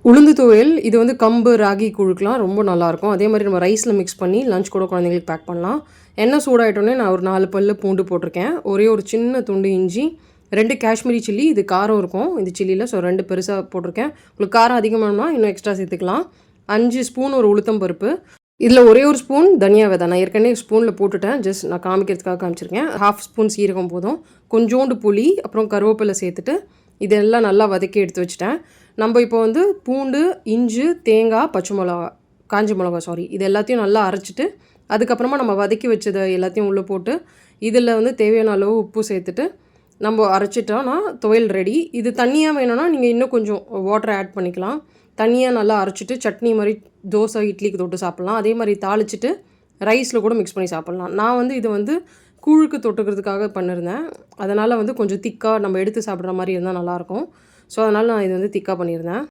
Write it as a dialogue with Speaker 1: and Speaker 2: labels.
Speaker 1: உளுந்து துவையல் இது வந்து கம்பு, ராகி கூழுக்கெலாம் ரொம்ப நல்லாயிருக்கும். அதே மாதிரி நம்ம ரைஸில் மிக்ஸ் பண்ணி லஞ்ச் கூட குழந்தைங்களுக்கு பேக் பண்ணலாம். எண்ணெய் சூடாயிட்டோன்னே நான் ஒரு 4 பல்லு பூண்டு போட்டிருக்கேன். ஒரே ஒரு சின்ன துண்டு இஞ்சி, 2 காஷ்மீரி சில்லி, இது காரம் இருக்கும் இந்த சில்லியில். ஸோ 2 பெருசாக போட்டிருக்கேன். உங்களுக்கு காரம் அதிகமானா இன்னும் எக்ஸ்ட்ரா சேர்த்துக்கலாம். 5 ஸ்பூன் ஒரு உளுத்தம் பருப்பு. இதில் ஒரே ஒரு ஸ்பூன் தனியா விதை. நான் ஏற்கனவே ஸ்பூனில் போட்டுட்டேன். ஜஸ்ட் நான் காமிக்கிறதுக்காக காமிச்சிருக்கேன். 1/2 ஸ்பூன் சீரகம் போதும். கொஞ்சோண்டு புளி, அப்புறம் கருவேப்பிலை சேர்த்துட்டு இதெல்லாம் நல்லா வதக்கி எடுத்து வச்சுட்டேன். நம்ம இப்போ வந்து பூண்டு, இஞ்சி, தேங்காய், பச்சை மிளகா, காஞ்ச மிளகா இது எல்லாத்தையும் நல்லா அரைச்சிட்டு அதுக்கப்புறமா நம்ம வதக்கி வச்சதை எல்லாத்தையும் உள்ளே போட்டு இதில் வந்து தேவையான அளவு உப்பு சேர்த்துட்டு நம்ம அரைச்சிட்டோன்னா துவையல் ரெடி. இது தண்ணியாக வேணும்னா நீங்கள் இன்னும் கொஞ்சம் வாட்டர் ஆட் பண்ணிக்கலாம். தண்ணியாக நல்லா அரைச்சிட்டு சட்னி மாதிரி தோசை, இட்லிக்கு தொட்டு சாப்பிட்லாம். அதே மாதிரி தாளிச்சிட்டு ரைஸில் கூட மிக்ஸ் பண்ணி சாப்பிட்லாம். நான் வந்து இது வந்து கூழுக்கு தொட்டுக்கிறதுக்காக பண்ணியிருந்தேன். அதனால் வந்து கொஞ்சம் திக்காக நம்ம எடுத்து சாப்பிட்ற மாதிரி இருந்தால் நல்லாயிருக்கும். ஸோ அதனால் நான் இது வந்து திக்காக பண்ணியிருந்தேன்.